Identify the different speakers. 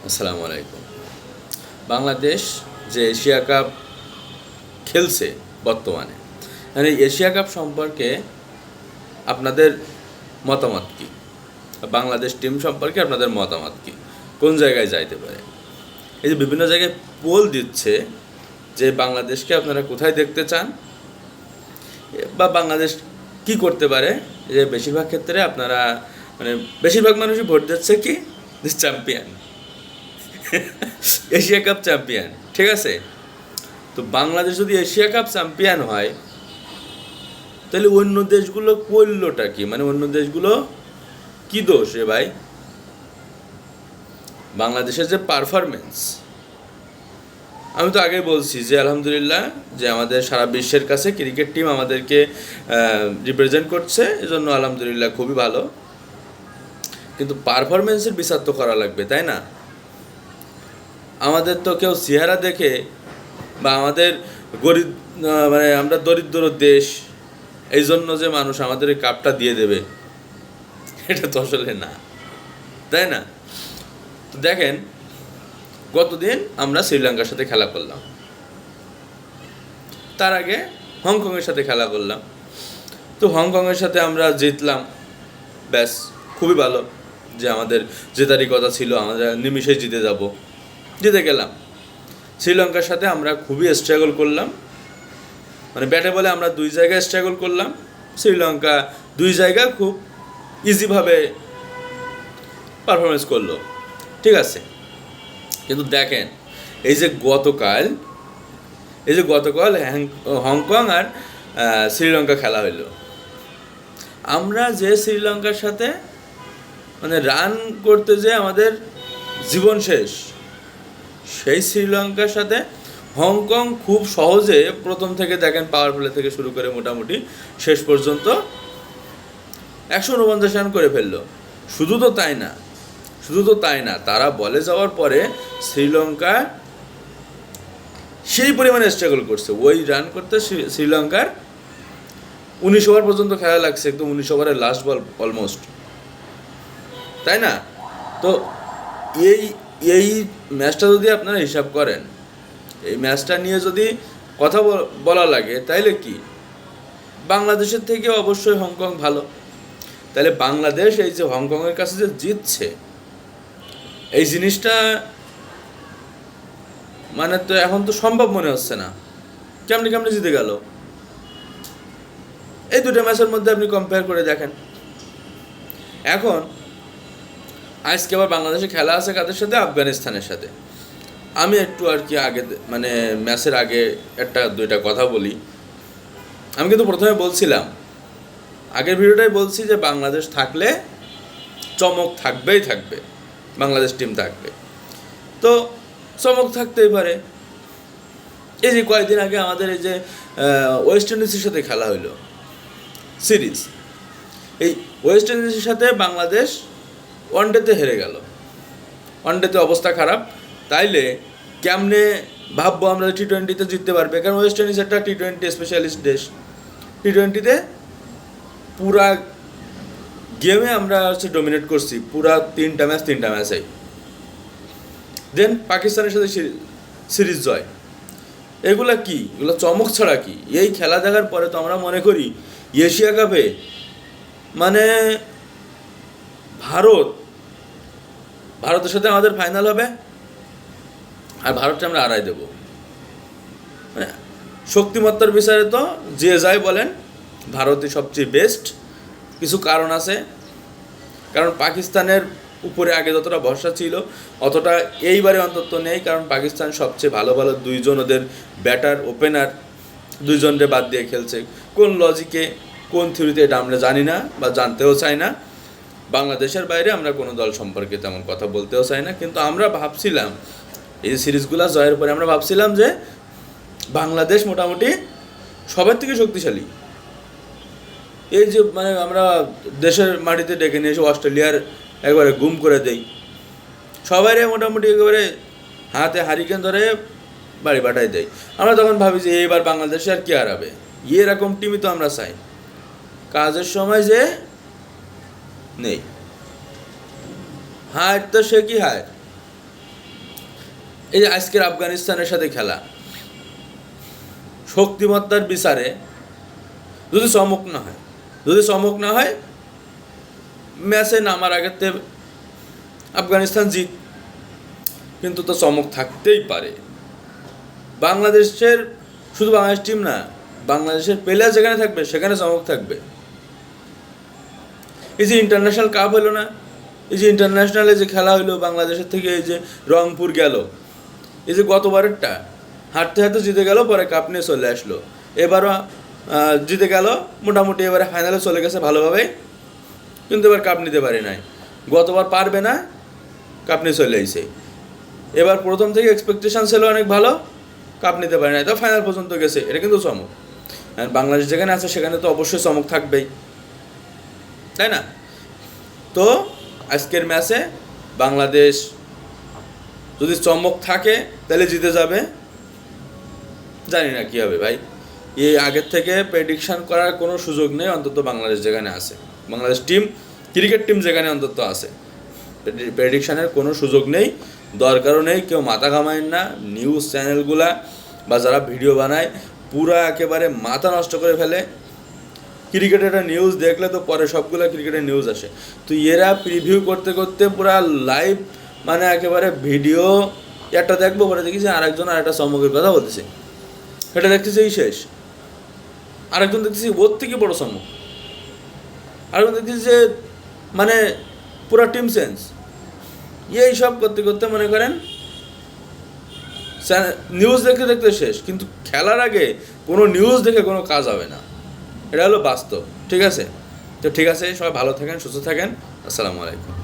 Speaker 1: আসসালামু আলাইকুম। বাংলাদেশ যে এশিয়া কাপ খেলছে বর্তমানে, মানে এশিয়া কাপ সম্পর্কে আপনাদের মতামত কী? বাংলাদেশ টিম সম্পর্কে আপনাদের মতামত কী? কোন জায়গায় যাইতে পারে? এই যে বিভিন্ন জায়গায় পোল দিচ্ছে যে বাংলাদেশকে আপনারা কোথায় দেখতে চান বা বাংলাদেশ কি করতে পারে, যে বেশিরভাগ ক্ষেত্রে আপনারা মানে বেশিরভাগ মানুষই ভোট দিচ্ছে কি চ্যাম্পিয়ন, এশিয়া কাপ চ্যাম্পিয়ন, ঠিক আছে? তো বাংলাদেশ যদি এশিয়া কাপ চ্যাম্পিয়ন হয় তাহলে অন্য দেশগুলো করলোটা কি? মানে অন্য দেশগুলো কি দোষ রে ভাই? বাংলাদেশের যে পারফরমেন্স, আমি তো আগেই বলছি যে আলহামদুলিল্লাহ যে আমাদের সারা বিশ্বের কাছে ক্রিকেট টিম আমাদেরকে রিপ্রেজেন্ট করছে, এজন্য আলহামদুলিল্লাহ খুবই ভালো। কিন্তু পারফরমেন্সের বিচার তো করা লাগবে, তাই না? আমাদের তো কেউ চেহারা দেখে বা আমাদের গরিব মানে আমরা দরিদ্র দেশ এই জন্য যে মানুষ আমাদের এই কাপটা দিয়ে দেবে, এটা তো আসলে না, তাই না? তো দেখেন, গতদিন আমরা শ্রীলঙ্কার সাথে খেলা করলাম, তার আগে হংকংয়ের সাথে খেলা করলাম। তো হংকংয়ের সাথে আমরা জিতলাম, ব্যাস খুবই ভালো, যে আমাদের জেতারই কথা ছিল, আমরা নিমিষে জিতে গেলাম। শ্রীলঙ্কার সাথে আমরা খুবই স্ট্রাগল করলাম, মানে ব্যাটে বলে আমরা দুই জায়গায় স্ট্রাগল করলাম, শ্রীলঙ্কা দুই জায়গা খুব ইজিভাবে পারফরমেন্স করলো, ঠিক আছে? কিন্তু দেখেন, এই যে গতকাল হংকং আর শ্রীলঙ্কা খেলা হইলো, আমরা যে শ্রীলঙ্কার সাথে মানে রান করতে যে আমাদের জীবন শেষ, সেই শ্রীলঙ্কার সাথে হংকং খুব সহজে প্রথম থেকে দেখেন পাওয়ার প্লে থেকে শুরু করে মোটামুটি শেষ পর্যন্ত 149 রান করে ফেললো। শুধু তো তাই না, তারা বলে যাওয়ার পরে শ্রীলঙ্কা সেই পরিমাণে স্ট্রাগল করছে। ওই রান করতে শ্রীলঙ্কার 19 ওভার পর্যন্ত খেলা লাগছে, একদম 19 ওভারের লাস্ট বল অলমোস্ট, তাই না? তো এই এই ম্যাচটা যদি আপনারা হিসাব করেন, এই ম্যাচটা নিয়ে যদি কথা বলা লাগে, তাইলে কি বাংলাদেশের থেকে অবশ্যই হংকং ভালো। তাহলে বাংলাদেশ এই যে হংকংয়ের কাছে যে জিতছে, এই জিনিসটা মানে তো এখন তো সম্ভব মনে হচ্ছে না। কেমনে জিতে গেল? এই দুটো ম্যাচের মধ্যে আপনি কম্পেয়ার করে দেখেন। এখন আজকে আবার বাংলাদেশে খেলা আছে কাদের সাথে? আফগানিস্তানের সাথে। আমি একটু আর কি আগে মানে ম্যাচের আগে একটা দুইটা কথা বলি। আমি কিন্তু প্রথমে বলছিলাম, আগের ভিডিওটাই বলছি যে বাংলাদেশ থাকলে চমক থাকবে, বাংলাদেশ টিম থাকবে তো চমক থাকতেই পারে। এই যে কয়েকদিন আগে আমাদের এই যে ওয়েস্ট ইন্ডিজের সাথে খেলা হইলো সিরিজ, এই ওয়েস্ট ইন্ডিজের সাথে বাংলাদেশ ওয়ানডেতে হেরে গেল, ওয়ানডেতে অবস্থা খারাপ। তাইলে কেমনে ভাববো আমরা টি-20তে জিততে পারবে? কারণ ওয়েস্ট ইন্ডিজ একটা টি-20 স্পেশালিস্ট দেশ। টি-20তে পুরা গেমে আমরা হচ্ছে ডমিনেট করছি, পুরা তিনটা ম্যাচেই। দেন পাকিস্তানের সাথে সিরিজ জয়। এগুলো কি? এগুলো চমক ছাড়া কি? এই খেলা দেখার পরে তো আমরা মনে করি এশিয়া কাপে মানে ভারতের সাথে আমাদের ফাইনাল হবে, আর ভারতকে আমরা হারাই দেবো। মানে শক্তিমত্তার বিচারে তো যে যাই বলেন, ভারতই সবচেয়ে বেস্ট। কিছু কারণ আছে, কারণ পাকিস্তানের উপরে আগে যতটা ভরসা ছিল অতটা এইবারে অন্তত নেই, কারণ পাকিস্তান সবচেয়ে ভালো দুইজন ওদের ব্যাটার ওপেনার দুইজনকে বাদ দিয়ে খেলছে। কোন লজিকে, কোন থিওরিতে, এটা আমরা জানি না বা জানতেও চাই না। বাংলাদেশের বাইরে আমরা কোনো দল সম্পর্কে তেমন কথা বলতেও চাই না। কিন্তু আমরা ভাবছিলাম এই সিরিজগুলো জয়ের পরে আমরা ভাবছিলাম যে বাংলাদেশ মোটামুটি সবার থেকে শক্তিশালী। এই যে মানে আমরা দেশের মাটিতে ডেকে নিয়ে এসে অস্ট্রেলিয়ার একবারে গুম করে দেই, সবাইরে মোটামুটি একেবারে হাতে হারিকেন ধরে বাড়ি পাঠাই দেয়। আমরা তখন ভাবি যে এইবার বাংলাদেশে আর কি হারাবে, এরকম টিমই তো আমরা চাই। কাজের সময় যে নেই, হার তো সে কি হার, এই যে আজকের আফগানিস্তানের সাথে খেলা, শক্তিমত্তার বিচারে যদি চমক না হয় ম্যাচে নামার আগেতে আফগানিস্তান জিত, কিন্তু তো চমক থাকতেই পারে। বাংলাদেশের শুধু বাংলাদেশ টিম না, বাংলাদেশের প্লেয়ার যেখানে থাকবে সেখানে চমক থাকবে। এই যে ইন্টারন্যাশনাল কাপ হলো না, এই যে ইন্টারন্যাশনালে যে খেলা হলো বাংলাদেশের থেকে, এই যে রংপুর গেল, এই যে গতবারেরটা হাঁটতে হাঁটতে জিতে গেল, পরে কাপ নিয়ে চলে আসলো, এবারও জিতে গেল মোটামুটি, এবারে ফাইনালে চলে গেছে ভালোভাবে, কিন্তু এবার কাপ নিতে পারে নাই। গতবার পারবে না, কাপ নিয়ে চলে আইছে। এবার প্রথম থেকে এক্সপেকটেশন ছিল অনেক ভালো, কাপ নিতে পারে নাই, তো ফাইনাল পর্যন্ত গেছে, এটা কিন্তু চমক। আর বাংলাদেশ যেখানে আছে সেখানে তো অবশ্যই চমক থাকবেই, তাই না? তো আজকের ম্যাচে বাংলাদেশ যদি চমক থাকে তাহলে জিতে যাবে, জানি না কী হবে ভাই। এই আগের থেকে প্রেডিকশান করার কোনো সুযোগ নেই, অন্তত বাংলাদেশ যেখানে আছে, বাংলাদেশ টিম, ক্রিকেট টিম যেখানে অন্তত আছে, প্রেডিকশানের কোনো সুযোগ নেই, দরকারও নেই। কেউ মাথা ঘামায় না, নিউজ চ্যানেলগুলা বা যারা ভিডিও বানায় পুরা একেবারে মাথা নষ্ট করে ফেলে। ক্রিকেটের একটা নিউজ দেখলে তো পরে সবগুলো ক্রিকেটের নিউজ আসে, তো এরা প্রিভিউ করতে করতে পুরা লাইভ মানে একেবারে ভিডিও একটা দেখবো, পরে দেখি যে আরেকজন আরেকটা চমকের কথা বলতেছে, এটা দেখতেছি এই শেষ, আরেকজন দেখতেছি ওর থেকে বড় চমক, আরেকজন দেখতেছি যে মানে পুরা টিম চেঞ্জ। এই সব করতে করতে মনে করেন নিউজ দেখতে দেখতে শেষ, কিন্তু খেলার আগে কোনো নিউজ দেখে কোনো কাজ হবে না, এটা হলো বাস্তব। ঠিক আছে, তো ঠিক আছে, সবাই ভালো থাকেন, সুস্থ থাকেন, আসসালামু আলাইকুম।